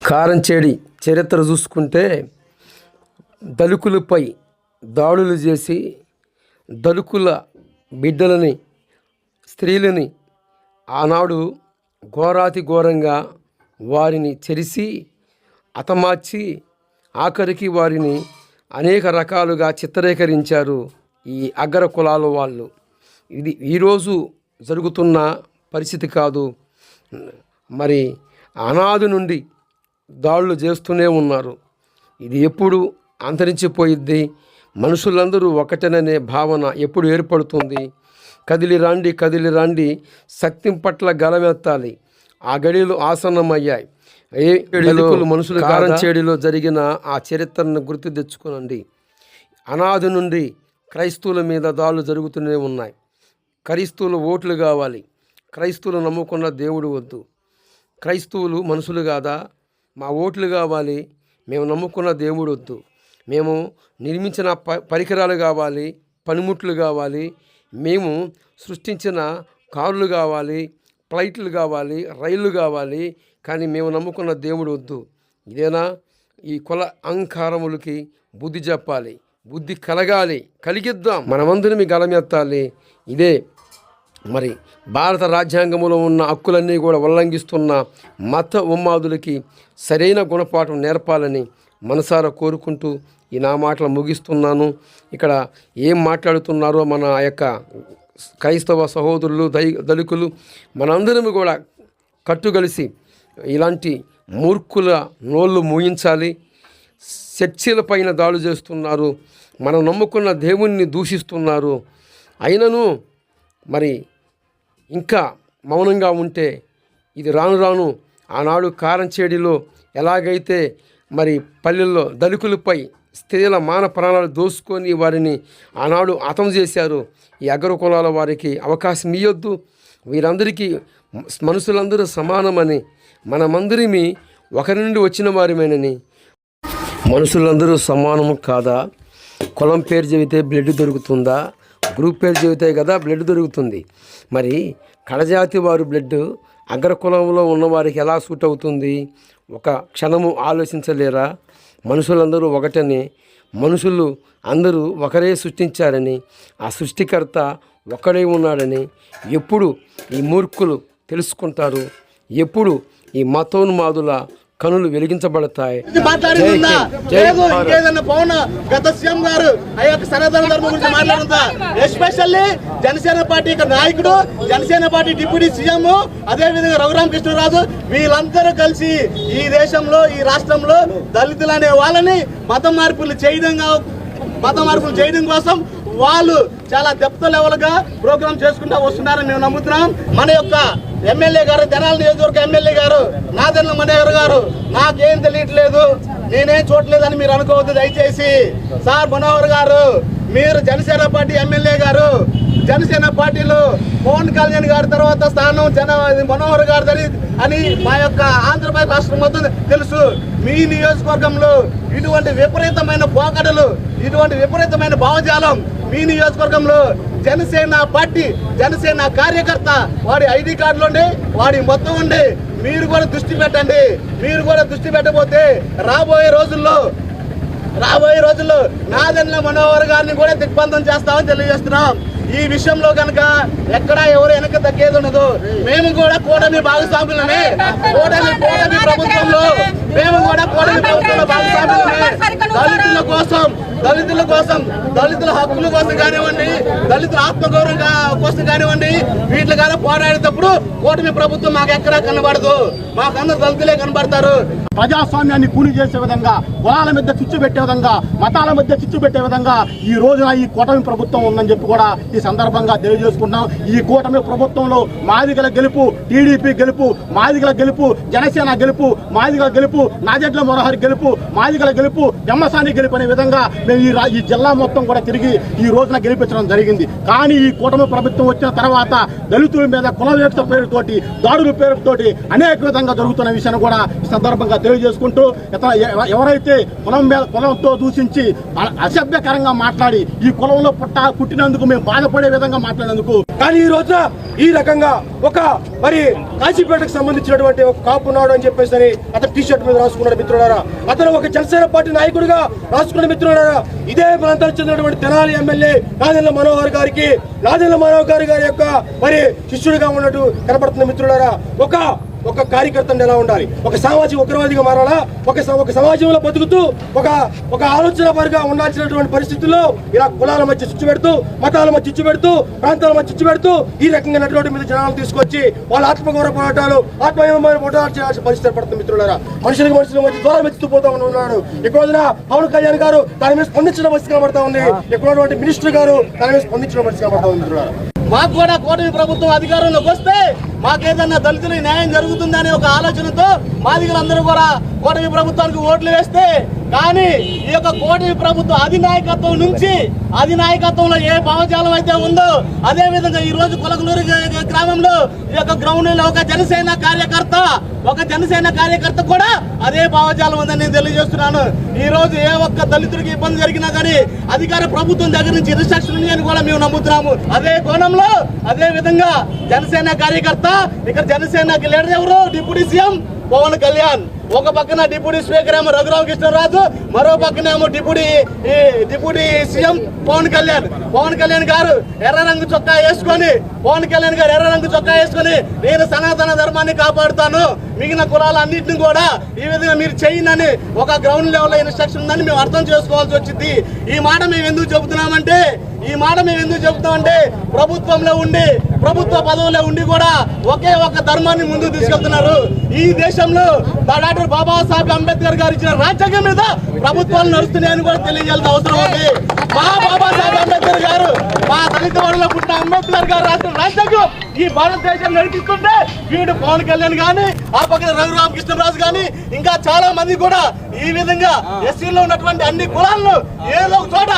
కారంచేడి చరిత్ర చూసుకుంటే దళితులపై దాడులు చేసి దళితుల బిడ్డలని స్త్రీలని ఆనాడు ఘోరాతి ఘోరంగా వారిని చెరిసి హతమార్చి ఆఖరికి వారిని అనేక రకాలుగా చిత్రీకరించారు ఈ అగ్ర కులాల వాళ్ళు. ఇది ఈరోజు జరుగుతున్న పరిస్థితి కాదు. మరి అనాది నుండి దాడులు చేస్తూనే ఉన్నారు. ఇది ఎప్పుడు అంతరించిపోయిద్ది? మనుషులందరూ ఒకటేననే భావన ఎప్పుడు ఏర్పడుతుంది? కదిలి రాండి సత్యం పట్ల గలమెత్తాలి. ఆ గడియలు ఆసన్నమయ్యాయి. మనుషులు కారంచేడిలో జరిగిన ఆ చరిత్రను గుర్తు తెచ్చుకోనండి. అనాది నుండి క్రైస్తవుల మీద దాడులు జరుగుతూనే ఉన్నాయి. క్రైస్తవులు ఓట్లు కావాలి. క్రైస్తవులు నమ్ముకున్న దేవుడు వద్దు. క్రైస్తవులు మనుషులు కాదా? మా ఓట్లు కావాలి. మేము నమ్ముకున్న దేవుడు వద్దు. మేము నిర్మించిన పరికరాలు కావాలి, పనిముట్లు కావాలి, మేము సృష్టించిన కార్లు కావాలి, ఫ్లైట్లు కావాలి, రైళ్ళు కావాలి, కానీ మేము నమ్ముకున్న దేవుడు వద్దు. ఇదేనా? ఈ కుల అహంకారములకి బుద్ధి చెప్పాలి, బుద్ధి కలగాలి, కలిగిద్దాం, మనమందరం గలమెత్తాలి. ఇదే మరి భారత రాజ్యాంగంలో ఉన్న హక్కులన్నీ కూడా ఉల్లంఘిస్తున్న మత ఉన్మాదులకి సరైన గుణపాఠం నేర్పాలని మనసారా కోరుకుంటూ ఈ నా మాటలు ముగిస్తున్నాను. ఇక్కడ ఏం మాట్లాడుతున్నారో మన యొక్క క్రైస్తవ సహోదరులు దళితులు మనందరం కూడా కట్టుగలిసి ఇలాంటి మూర్ఖుల నోళ్ళు మూయించాలి. చర్చిల పైన దాడులు చేస్తున్నారు, మనం నమ్ముకున్న దేవుణ్ణి దూషిస్తున్నారు. అయినను మరి ఇంకా మౌనంగా ఉంటే ఇది రాను రాను ఆనాడు కారంచేడిలో ఎలాగైతే మరి పల్లెల్లో దళితులపై స్త్రీల మాన ప్రాణాలు దోసుకొని వారిని ఆనాడు హతం చేశారు. ఈ అగ్ర కులాల వారికి అవకాశం ఇవ్వద్దు. వీరందరికీ మనుషులందరూ సమానమని, మనమందరిమీ ఒకరి నుండి వచ్చిన వారిమేనని. మనుషులందరూ సమానము కాదా? కులం పేరు చెబితే బ్లడ్ దొరుకుతుందా? గ్రూప్ పేరు చెబితే కదా బ్లడ్ దొరుకుతుంది. మరి కడజాతి వారు బ్లడ్ అగ్ర కులంలో ఉన్నవారికి ఎలా సూట్ అవుతుంది? ఒక క్షణము ఆలోచించలేరా? మనుషులందరూ ఒకటని, మనుషులు అందరూ ఒకరే సృష్టించారని, ఆ సృష్టికర్త ఒక్కడే ఉన్నాడని ఎప్పుడు ఈ మూర్ఖులు తెలుసుకుంటారు? ఎప్పుడు ఈ మతోన్మాదుల కనులు వెలిగించబడతాయి? ఎస్పెషల్లీ జనసేన పార్టీ నాయకుడు, జనసేన పార్టీ డిప్యూటీ సీఎం, అదే విధంగా రఘురామకృష్ణరాజు వీళ్ళందరూ కలిసి ఈ దేశంలో, ఈ రాష్ట్రంలో దళితులు అనే వాళ్ళని మత మార్పులు చేయడం కోసం వాళ్ళు చాలా డెప్త్ లెవెల్ గా ప్రోగ్రామ్ చేసుకుంటూ వస్తున్నారని మేము నమ్ముతున్నాం. మన యొక్క ఎమ్మెల్యే గారు, తెనాలి నియోజకవర్గ ఎమ్మెల్యే గారు నాదెండ్ల మనోహర్ గారు, నాకేం తెలియట్లేదు, నేనేం చూడలేదని మీరు అనుకోవద్దు దయచేసి. సార్ మనోహర్ గారు, మీరు జనసేన పార్టీ ఎమ్మెల్యే గారు, జనసేన పార్టీలో పవన్ కళ్యాణ్ గారి తర్వాత స్థానం మనోహర్ గారు అని మా యొక్క ఆంధ్రప్రదేశ్ రాష్ట్రం మొత్తం తెలుసు. మీ నియోజకవర్గంలో ఇటువంటి విపరీతమైన పోకడలు, ఇటువంటి విపరీతమైన భావజాలం మీ నియోజకవర్గంలో జనసేన పార్టీ, జనసేన కార్యకర్త వాడి ఐడి కార్డులు ఉండి, వాడి మొత్తం ఉండి మీరు కూడా దృష్టి పెట్టండి. మీరు కూడా దృష్టి పెట్టబోతే రాబోయే రోజుల్లో నాదెండ్ల మనోహర్ గారిని కూడా దిగ్బంధం చేస్తామని తెలియజేస్తున్నాం. ఈ విషయంలో కనుక ఎక్కడా ఎవరు వెనక తగ్గేది ఉండదు. మేము కూడా కూటమి భాగస్వాములనే, కూటమి ప్రభుత్వంలో మేము కూడా కూటమి ప్రభుత్వంలో భాగస్వాములనే. దళితుల కోసం దళితుల హక్కుల కోసం కానివ్వండి, దళితుల ఆత్మగౌరవం కోసం కానివ్వండి, వీటి కానీ పోరాడేటప్పుడు కూటమి ప్రభుత్వం మాకు ఎక్కడా కనబడదు. మాకందరూ దళితులే కనబడతారు. ప్రజాస్వామ్యాన్ని కూలి చేసే విధంగా, కులాల మధ్య చిచ్చు పెట్టే విధంగా, మతాల మధ్య చిచ్చు పెట్టే విధంగా ఈ రోజున ఈ కూటమి ప్రభుత్వం ఉందని చెప్పి కూడా ఈ సందర్భంగా తెలియజేసుకుంటున్నాం. ఈ కూటమి ప్రభుత్వంలో మాదిగల గెలుపు, టీడీపీ గెలుపు, మాదిగల గెలుపు, జనసేన గెలుపు, మాదిగల గెలుపు, నాదెండ్ల మనోహర్ గెలుపు, మాదిగల గెలుపు, బ్రహ్మసాని గెలుపు అనే విధంగా మేము ఈ జిల్లా మొత్తం కూడా తిరిగి ఈ రోజున గెలిపించడం జరిగింది. కానీ ఈ కూటమి ప్రభుత్వం వచ్చిన తర్వాత దళితుల మీద కుల వివక్ష పేరుతోటి, దాడుల పేరుతోటి అనేక విధంగా జరుగుతున్న విషయాన్ని కూడా ఈ సందర్భంగా తెలియజేసుకుంటూ, ఎవరైతే కులంతో దూషించి అసభ్యకరంగా మాట్లాడి ఈ కులంలో పుట్టినందుకు మేము సిగ్గుపడే విధంగా మాట్లాడేందుకు. కానీ ఈ రోజున ఈ రకంగా ఒక మరి కాశీపేటకు సంబంధించినటువంటి ఒక కాపు ఉన్నాడు అని చెప్పేసి అని అతను టీ షర్ట్ మీద రాసుకున్నాడు మిత్రులారా. అతను ఒక జనసేన పార్టీ నాయకుడిగా రాసుకున్న మిత్రులారా. ఇదే ప్రాంతానికి చెందినటువంటి తెనాలి ఎమ్మెల్యే నాదెండ్ల మనోహర్ గారి యొక్క మరి శిష్యుడిగా ఉన్నట్టు కనపడుతున్న మిత్రులారా. ఒక కార్యకర్తను ఎలా ఉండాలి, ఒక సామాజిక ఉగ్రవాదిగా మారాలా, ఒక సమాజంలో బతుకుతూ ఒక ఆలోచన పరుగా ఉండాల్సినటువంటి పరిస్థితుల్లో ఇలా కులాల మధ్య చిచ్చు పెడుతూ, మతాల మధ్య చిచ్చు పెడుతూ, ప్రాంతాల మధ్య చిచ్చు పెడుతూ ఈ రకంగా నటువంటి మీద జనాలు తీసుకొచ్చి వాళ్ళ ఆత్మగౌరవ పోరాటాలు, ఆత్మీయమైన పోరాటాలు చేయాల్సిన పరిస్థితి పడుతుంది మిత్రులారా. మనుషుల మధ్య దూరం ఎత్తుతూ పోతా ఉన్నాడు. ఇక్కడ పవన్ కళ్యాణ్ గారు దాని మీద స్పందించడం పరిస్థితి కనబడతా ఉంది. ఇక్కడ మినిస్టర్ గారు దాని మీద స్పందించడం పరిస్థితి కనబడతా ఉంది మిత్రులారా. మాకు కూడా కూటమి ప్రభుత్వం అధికారంలోకి వస్తే మాకేదన్నా దళితులకు న్యాయం జరుగుతుందనే ఒక ఆలోచనతో మాదిగలందరూ కూడా కూటమి ప్రభుత్వానికి ఓట్లు వేస్తే, కానీ ఈ యొక్క కూటమి ప్రభుత్వ అధినాయకత్వం నుంచి అధినాయకత్వంలో ఏ భావజాలం అయితే ఉందో అదే విధంగా ఈ రోజు కొలగలూరు గ్రామంలో ఈ యొక్క గ్రౌండ్ లో ఒక జనసేన కార్యకర్త కూడా అదే భావజాలం ఉందని నేను తెలియజేస్తున్నాను. ఈ రోజు ఏ ఒక్క దళితుడికి ఇబ్బంది జరిగినా కానీ అధికార ప్రభుత్వం దగ్గర నుంచి ఇన్స్ట్రక్షన్ ఉన్నాయని కూడా మేము నమ్ముతున్నాము. అదే కోణంలో అదే విధంగా జనసేన కార్యకర్త, ఇక్కడ జనసేనకి లీడర్ ఎవరు? Deputy CM Pawan Kalyan. ఒక పక్కన డిప్యూటీ స్పీకర్ ఏమో రఘురామకృష్ణరాజు, మరో పక్కన ఏమో డిప్యూటీ సీఎం పవన్ కళ్యాణ్ గారు ఎర్ర రంగు చొక్కా వేసుకొని నేను సనాతన ధర్మాన్ని కాపాడుతాను, మిగిలిన కులాలన్నింటినీ కూడా ఈ విధంగా మీరు చేయనని ఒక గ్రౌండ్ లెవెల్ ఇన్స్ట్రక్షన్ ఉందని మేము అర్థం చేసుకోవాల్సి వచ్చింది. ఈ మాట మేము ఎందుకు చెబుతున్నామంటే ప్రభుత్వంలో ఉండి, ప్రభుత్వ పదవుల్లో ఉండి కూడా ఒకే ఒక ధర్మాన్ని ముందుకు తీసుకెళ్తున్నారు. ఈ దేశంలో డాక్టర్ బాబాసాహెబ్ అంబేద్కర్ గారు ఇచ్చిన రాజ్యాంగం మీద ప్రభుత్వాలు నడుస్తున్నాయని కూడా తెలియజేయాల్సిన అవసరం ఉంది. బాబాసాహెబ్ అంబేద్కర్ గారు, మా దళిత వాడలో పుట్టిన అంబేద్కర్ గారు రాసిన రాజ్యాంగం ఈ భారతదేశం నడిపిస్తుంటే వీడు పవన్ కళ్యాణ్ గాని, ఆ పక్కన రఘురామకృష్ణరాజు గాని, ఇంకా చాలా మంది కూడా ఈ విధంగా ఎస్సీలో ఉన్నటువంటి అన్ని కులాలను ఏదో ఒక చోట